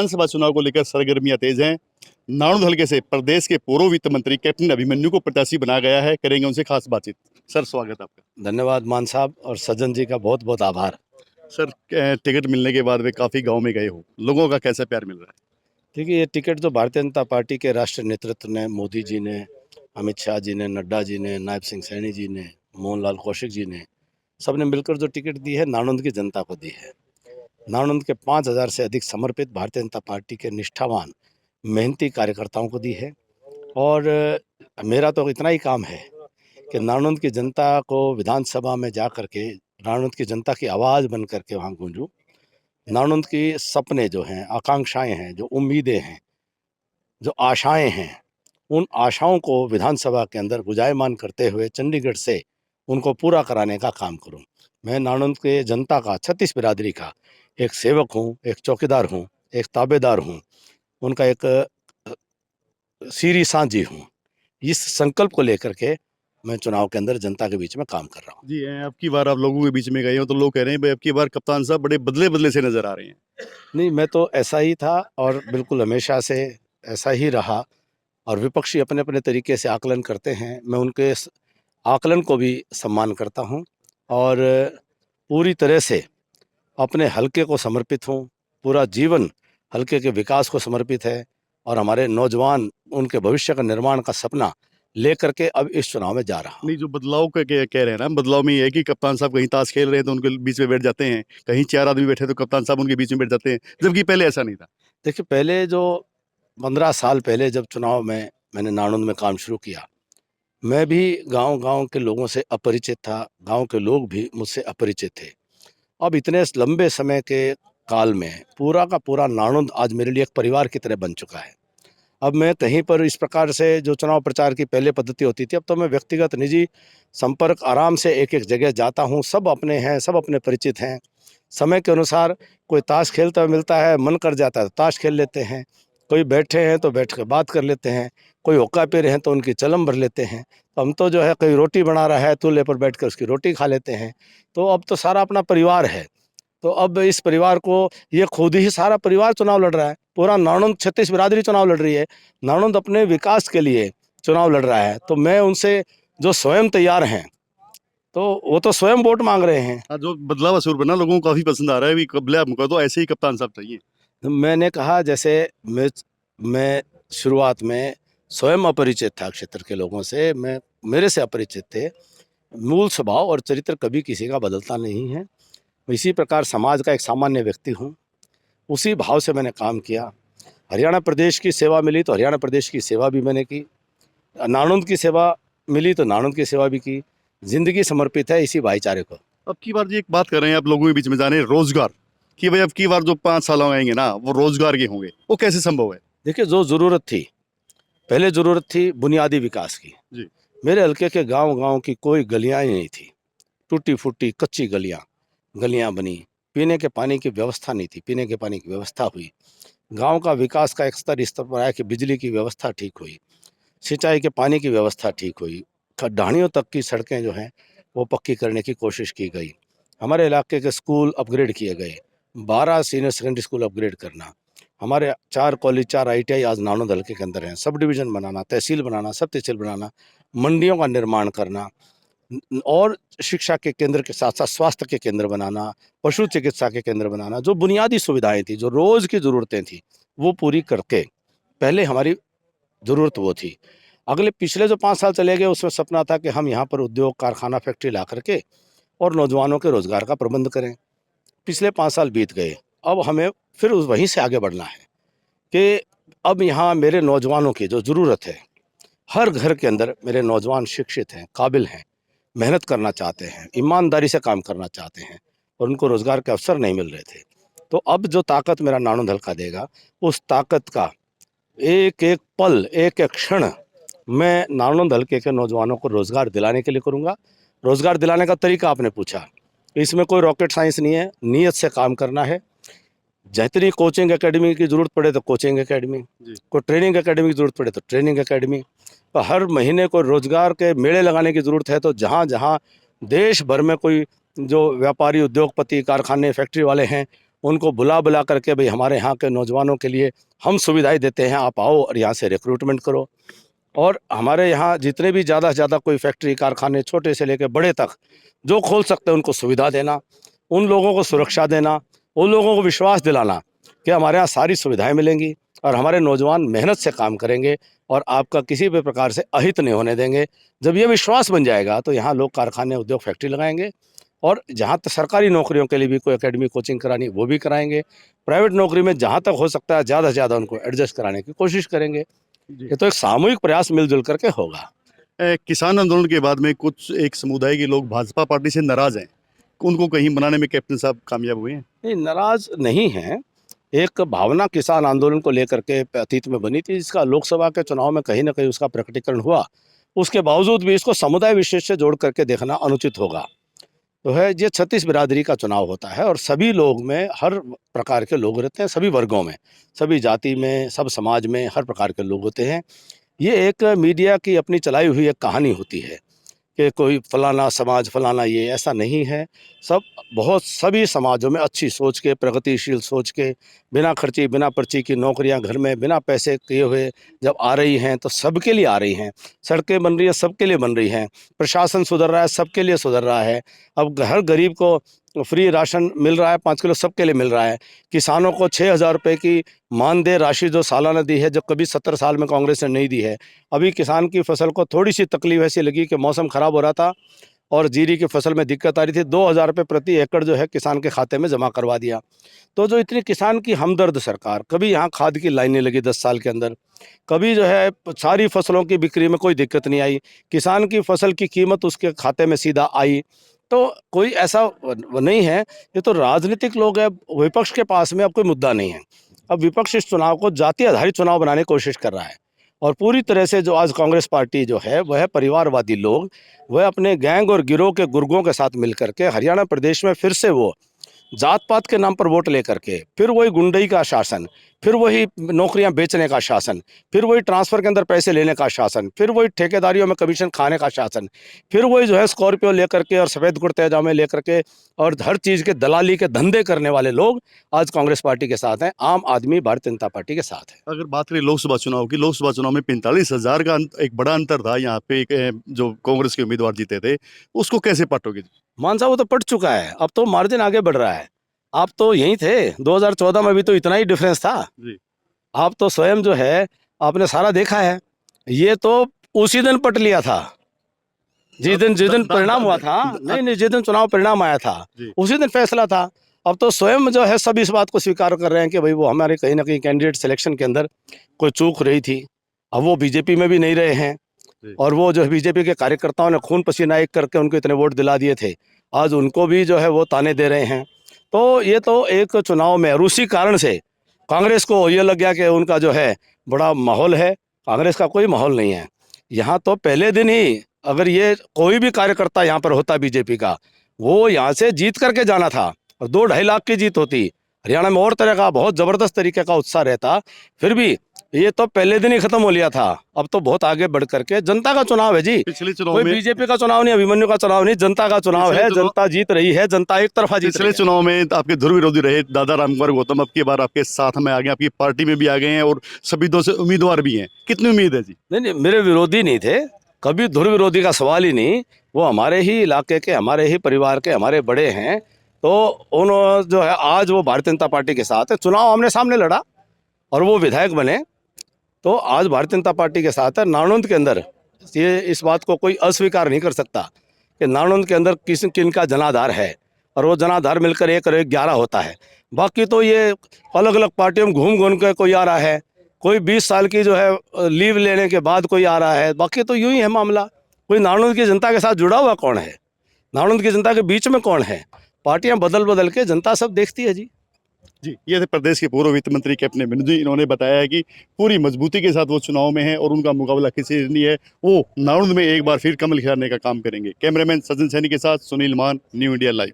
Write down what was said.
विधानसभा चुनाव को लेकर सरगर्मियां तेज हैं। नाणोद हलके से प्रदेश के पूर्व वित्त मंत्री कैप्टन अभिमन्यु को प्रत्याशी बनाया गया है। करेंगे उनसे खास बातचीत। सर, स्वागत आपका। धन्यवाद मान साहब, और सज्जन जी का बहुत बहुत आभार। सर, टिकट मिलने के बाद वे काफी गांव में गए हो, लोगों का कैसा प्यार मिल रहा है? देखिए, ये टिकट जो भारतीय जनता पार्टी के राष्ट्रीय नेतृत्व ने, मोदी जी ने, अमित शाह जी ने, नड्डा जी ने, नायब सिंह सैनी जी ने, मोहनलाल कौशिक जी ने, सबने मिलकर जो टिकट दी है, नाणंद की जनता को दी है। नाणंद के 5,000 से अधिक समर्पित भारतीय जनता पार्टी के निष्ठावान मेहनती कार्यकर्ताओं को दी है। और मेरा तो इतना ही काम है कि नाणंद की जनता को विधानसभा में जा कर के नाणंद की जनता की आवाज़ बन करके वहाँ गूंजूं। नाणंद की सपने जो हैं, आकांक्षाएं हैं, जो उम्मीदें हैं, जो आशाएं हैं, उन आशाओं को विधानसभा के अंदर गुंजायमान करते हुए चंडीगढ़ से उनको पूरा कराने का काम करूं। मैं नाणंद के जनता का, 36 बिरादरी का एक सेवक हूं, एक चौकीदार हूं, एक ताबेदार हूं, उनका एक सीरी सांझी हूं। इस संकल्प को लेकर के मैं चुनाव के अंदर जनता के बीच में काम कर रहा हूं। जी, अब की बार आप लोगों के बीच में गए हो तो लोग कह रहे हैं भाई अब की बार कप्तान साहब बड़े बदले बदले से नजर आ रहे हैं। नहीं, मैं तो ऐसा ही था और बिल्कुल हमेशा से ऐसा ही रहा। और विपक्षी अपने अपने तरीके से आकलन करते हैं, मैं उनके आकलन को भी सम्मान करता हूं और पूरी तरह से अपने हलके को समर्पित हूं। पूरा जीवन हलके के विकास को समर्पित है और हमारे नौजवान उनके भविष्य का निर्माण का सपना लेकर के अब इस चुनाव में जा रहा हूं। नहीं, जो बदलाव का कह रहे हैं ना, बदलाव में ये है कि कप्तान साहब कहीं ताश खेल रहे हैं तो उनके बीच में बैठ जाते हैं, कहीं 4 आदमी बैठे तो कप्तान साहब उनके बीच में बैठ जाते हैं, जबकि पहले ऐसा नहीं था। देखिए, पहले जो 15 साल पहले जब चुनाव में मैंने नाणंद में काम शुरू किया, मैं भी गांव-गांव के लोगों से अपरिचित था, गांव के लोग भी मुझसे अपरिचित थे। अब इतने लंबे समय के काल में पूरा का पूरा नाणंद आज मेरे लिए एक परिवार की तरह बन चुका है। अब मैं कहीं पर इस प्रकार से जो चुनाव प्रचार की पहले पद्धति होती थी, अब तो मैं व्यक्तिगत निजी संपर्क आराम से एक-एक जगह जाता हूँ, सब अपने हैं, सब अपने परिचित हैं। समय के अनुसार कोई ताश खेलता हुआ मिलता है, मन कर जाता है तो ताश खेल लेते हैं, कोई बैठे हैं तो बैठ के बात कर लेते हैं, कोई हुक्का पी रहे हैं तो उनकी चलम भर लेते हैं। तो हम तो जो है, कोई रोटी बना रहा है, चूल्हे पर बैठ कर उसकी रोटी खा लेते हैं। तो अब तो सारा अपना परिवार है। तो अब इस परिवार को, ये खुद ही सारा परिवार चुनाव लड़ रहा है। पूरा नाणंद 36 बिरादरी चुनाव लड़ रही है। नाणंद अपने विकास के लिए चुनाव लड़ रहा है। तो मैं उनसे, जो स्वयं तैयार हैं, तो वो तो स्वयं वोट मांग रहे हैं। हाँ, जो बदलाव असुर बना लोगों को काफी पसंद आ रहा है। अभी कबले हमको तो ऐसे ही कप्तान साहब चाहिए। तो मैंने कहा, जैसे मैं शुरुआत में स्वयं अपरिचित था क्षेत्र के लोगों से, मैं मेरे से अपरिचित थे। मूल स्वभाव और चरित्र कभी किसी का बदलता नहीं है। इसी प्रकार समाज का एक सामान्य व्यक्ति हूँ, उसी भाव से मैंने काम किया। हरियाणा प्रदेश की सेवा मिली तो हरियाणा प्रदेश की सेवा भी मैंने की, नाणंद की सेवा मिली तो नाणंद की सेवा भी की। जिंदगी समर्पित है इसी भाईचारे को। अब की बार जी एक बात कर रहे हैं आप लोगों के बीच में जाने रोजगार कि भाई अब की बार जो 5 साल आएंगे ना वो रोजगार के होंगे, वो कैसे संभव है? देखिए, जो ज़रूरत थी, पहले ज़रूरत थी बुनियादी विकास की। जी। मेरे हल्के के गांव-गांव की कोई गलियां ही नहीं थी, टूटी फूटी कच्ची गलियां गलियां बनी। पीने के पानी की व्यवस्था नहीं थी, पीने के पानी की व्यवस्था हुई। गांव का विकास का एक स्तर इस स्तर पर आया कि बिजली की व्यवस्था ठीक हुई, सिंचाई के पानी की व्यवस्था ठीक हुई, ढाणियों तक की सड़कें जो हैं वो पक्की करने की कोशिश की गई। हमारे इलाके के स्कूल अपग्रेड किए गए, 12 सीनियर सेकेंडरी स्कूल अपग्रेड करना, हमारे 4 कॉलेज, 4 ITI आज नाणंद हल्के के अंदर हैं, सब डिवीज़न बनाना, तहसील बनाना, सब तहसील बनाना, मंडियों का निर्माण करना, और शिक्षा के केंद्र के साथ साथ स्वास्थ्य के केंद्र बनाना, पशु चिकित्सा के केंद्र बनाना। जो बुनियादी सुविधाएं थी, जो रोज़ की ज़रूरतें थी, वो पूरी करके पहले हमारी ज़रूरत वो थी। अगले पिछले जो 5 साल चले गए, उसमें सपना था कि हम यहाँ पर उद्योग, कारखाना, फैक्ट्री ला करके और नौजवानों के रोज़गार का प्रबंध करें। पिछले 5 साल बीत गए, अब हमें फिर उस वहीं से आगे बढ़ना है कि अब यहाँ मेरे नौजवानों की जो ज़रूरत है, हर घर के अंदर मेरे नौजवान शिक्षित हैं, काबिल हैं, मेहनत करना चाहते हैं, ईमानदारी से काम करना चाहते हैं, और उनको रोज़गार के अवसर नहीं मिल रहे थे। तो अब जो ताकत मेरा नाणंद हल्का देगा, उस ताकत का एक-एक पल, एक-एक क्षण मैं नाणंद हल्के के नौजवानों को रोज़गार दिलाने के लिए करूँगा। रोज़गार दिलाने का तरीका आपने पूछा, इसमें कोई रॉकेट साइंस नहीं है, नीयत से काम करना है। जितनी कोचिंग एकेडमी की ज़रूरत पड़े तो कोचिंग एकेडमी, कोई ट्रेनिंग एकेडमी की ज़रूरत पड़े तो ट्रेनिंग एकेडमी, तो हर महीने कोई रोज़गार के मेले लगाने की ज़रूरत है तो जहाँ जहाँ देश भर में कोई जो व्यापारी, उद्योगपति, कारखाने, फैक्ट्री वाले हैं, उनको बुला बुला करके भाई हमारे यहाँ के नौजवानों के लिए हम सुविधाएं देते हैं, आप आओ और यहाँ से रिक्रूटमेंट करो। और हमारे यहाँ जितने भी ज़्यादा से ज़्यादा कोई फैक्ट्री कारखाने छोटे से लेकर बड़े तक जो खोल सकते हैं उनको सुविधा देना, उन लोगों को सुरक्षा देना, उन लोगों को विश्वास दिलाना कि हमारे यहाँ सारी सुविधाएं मिलेंगी और हमारे नौजवान मेहनत से काम करेंगे और आपका किसी भी प्रकार से अहित नहीं होने देंगे। जब ये विश्वास बन जाएगा तो यहाँ लोग कारखाने उद्योग फैक्ट्री लगाएंगे और जहाँ तक सरकारी नौकरियों के लिए भी कोई एकेडमी कोचिंग करानी वो भी कराएंगे। प्राइवेट नौकरी में जहाँ तक हो सकता है ज़्यादा से ज़्यादा उनको एडजस्ट कराने की कोशिश करेंगे। ये तो एक सामूहिक प्रयास मिलजुल करके होगा। किसान आंदोलन के बाद में कुछ एक समुदाय के लोग भाजपा पार्टी से नाराज हैं, उनको कहीं मनाने में कैप्टन साहब कामयाब हुए हैं? नहीं, नाराज नहीं हैं। एक भावना किसान आंदोलन को लेकर के अतीत में बनी थी, जिसका लोकसभा के चुनाव में कहीं ना कहीं उसका प्रकटीकरण हुआ। उसके बावजूद भी इसको समुदाय विशेष से जोड़ करके देखना अनुचित होगा। तो है ये 36 बिरादरी का चुनाव होता है और सभी लोग में हर प्रकार के लोग रहते हैं, सभी वर्गों में, सभी जाति में, सब समाज में हर प्रकार के लोग होते हैं। ये एक मीडिया की अपनी चलाई हुई एक कहानी होती है कि कोई फलाना समाज फलाना, ये ऐसा नहीं है। सब बहुत सभी समाजों में अच्छी सोच के, प्रगतिशील सोच के, बिना खर्ची बिना पर्ची की नौकरियां घर में बिना पैसे किए हुए जब आ रही हैं तो सबके लिए आ रही हैं। सड़कें बन रही हैं, सबके लिए बन रही हैं। प्रशासन सुधर रहा है, सबके लिए सुधर रहा है। अब हर गरीब को फ्री राशन मिल रहा है, 5 किलो सबके लिए मिल रहा है। किसानों को 6,000 रुपये की मानदेय राशि जो सालाना दी है, जो कभी 70 साल में कांग्रेस ने नहीं दी है। अभी किसान की फसल को थोड़ी सी तकलीफ ऐसी लगी कि मौसम ख़राब हो रहा था और जीरी की फसल में दिक्कत आ रही थी, 2,000 रुपये प्रति एकड़ जो है किसान के खाते में जमा करवा दिया। तो जो इतनी किसान की हमदर्द सरकार, कभी यहाँ खाद की लाइनें लगी 10 साल के अंदर, कभी जो है सारी फसलों की बिक्री में कोई दिक्कत नहीं आई, किसान की फसल की कीमत उसके खाते में सीधा आई। तो कोई ऐसा वो नहीं है। ये तो राजनीतिक लोग हैं, विपक्ष के पास में अब कोई मुद्दा नहीं है। अब विपक्ष इस चुनाव को जाति आधारित चुनाव बनाने की कोशिश कर रहा है और पूरी तरह से जो आज कांग्रेस पार्टी जो है वह है परिवारवादी लोग, वह अपने गैंग और गिरोह के गुर्गों के साथ मिलकर के हरियाणा प्रदेश में फिर से वो जात पात के नाम पर वोट लेकर के फिर वही गुंडई का शासन, फिर वही नौकरियां बेचने का शासन, फिर वही ट्रांसफ़र के अंदर पैसे लेने का शासन, फिर वही ठेकेदारियों में कमीशन खाने का शासन, फिर वही जो है स्कॉर्पियो लेकर के और सफ़ेद कुर्ते जामे लेकर के और हर चीज़ के दलाली के धंधे करने वाले लोग आज कांग्रेस पार्टी के साथ हैं, आम आदमी भारतीय जनता पार्टी के साथ है। अगर बात करें लोकसभा चुनाव की, लोकसभा चुनाव में 45,000 का एक बड़ा अंतर था। यहाँ पे एक जो कांग्रेस के उम्मीदवार जीते थे, उसको कैसे पाटोगे? मान साहब वो तो पट चुका है, अब तो मार्जिन आगे बढ़ रहा है। आप तो यहीं थे 2014 में भी तो इतना ही डिफरेंस था जी। आप तो स्वयं जो है आपने सारा देखा है। ये तो उसी दिन पट लिया था जिस दिन परिणाम हुआ था। नहीं, जिस दिन चुनाव परिणाम आया था जी। उसी दिन फैसला था। अब तो स्वयं जो है सब इस बात को स्वीकार कर रहे हैं कि भाई वो हमारे कहीं ना कहीं कैंडिडेट सिलेक्शन के अंदर कोई चूक रही थी। अब वो बीजेपी में भी नहीं रहे हैं जी। और वो जो बीजेपी के कार्यकर्ताओं ने खून पसीना एक करके उनको इतने वोट दिला दिए थे, आज उनको भी जो है वो ताने दे रहे हैं। तो ये तो एक चुनाव में और उसी कारण से कांग्रेस को ये लग गया कि उनका जो है बड़ा माहौल है। कांग्रेस का कोई माहौल नहीं है यहाँ। तो पहले दिन ही अगर ये कोई भी कार्यकर्ता यहाँ पर होता बीजेपी का, वो यहाँ से जीत करके जाना था और 2-2.5 लाख की जीत होती। हरियाणा में और तरह का बहुत ज़बरदस्त तरीके का उत्साह रहता, फिर भी ये तो पहले दिन ही खत्म हो लिया था। अब तो बहुत आगे बढ़ करके जनता का चुनाव है जी, पिछले चुनाव कोई में बीजेपी का चुनाव नहीं, अभिमन्यु का चुनाव नहीं, जनता का चुनाव है। जनता जीत रही है, जनता एक तरफा जीत रही पिछले है। चुनाव में आपके ध्रुव विरोधी रहे दादा रामकुमार गौतम, अब की बार आपके साथ में आ गए, आपकी पार्टी में भी आ गए हैं और सभी दो से उम्मीदवार भी हैं। कितनी उम्मीद है जी? नहीं, मेरे विरोधी नहीं थे, कभी ध्रुव विरोधी का सवाल ही नहीं। वो हमारे ही इलाके के, हमारे ही परिवार के, हमारे बड़े हैं। तो उन्होंने जो है आज वो भारतीय जनता पार्टी के साथ है। चुनाव आमने सामने लड़ा और वो विधायक बने, तो आज भारतीय जनता पार्टी के साथ है। नाणुंद के अंदर ये इस बात को कोई अस्वीकार नहीं कर सकता कि नाणुंद के अंदर किन का जनाधार है और वो जनाधार मिलकर 1 और 1 11 होता है। बाकी तो ये अलग अलग पार्टियों में घूम घूम कर कोई आ रहा है, कोई 20 साल की जो है लीव लेने के बाद कोई आ रहा है। बाकी तो यूं ही है मामला। कोई नाणुंद की जनता के साथ जुड़ा हुआ कौन है? नाणुंद की जनता के बीच में कौन है? पार्टियां बदल बदल के जनता सब देखती है जी। जी, ये थे प्रदेश के पूर्व वित्त मंत्री कैप्टन अभिमन्यु जी। इन्होंने बताया है कि पूरी मजबूती के साथ वो चुनाव में है और उनका मुकाबला किसी से नहीं है। वो नाउंद में एक बार फिर कमल खिलाने का काम करेंगे। कैमरामैन सचिन सैनी के साथ सुनील मान, न्यू इंडिया लाइव।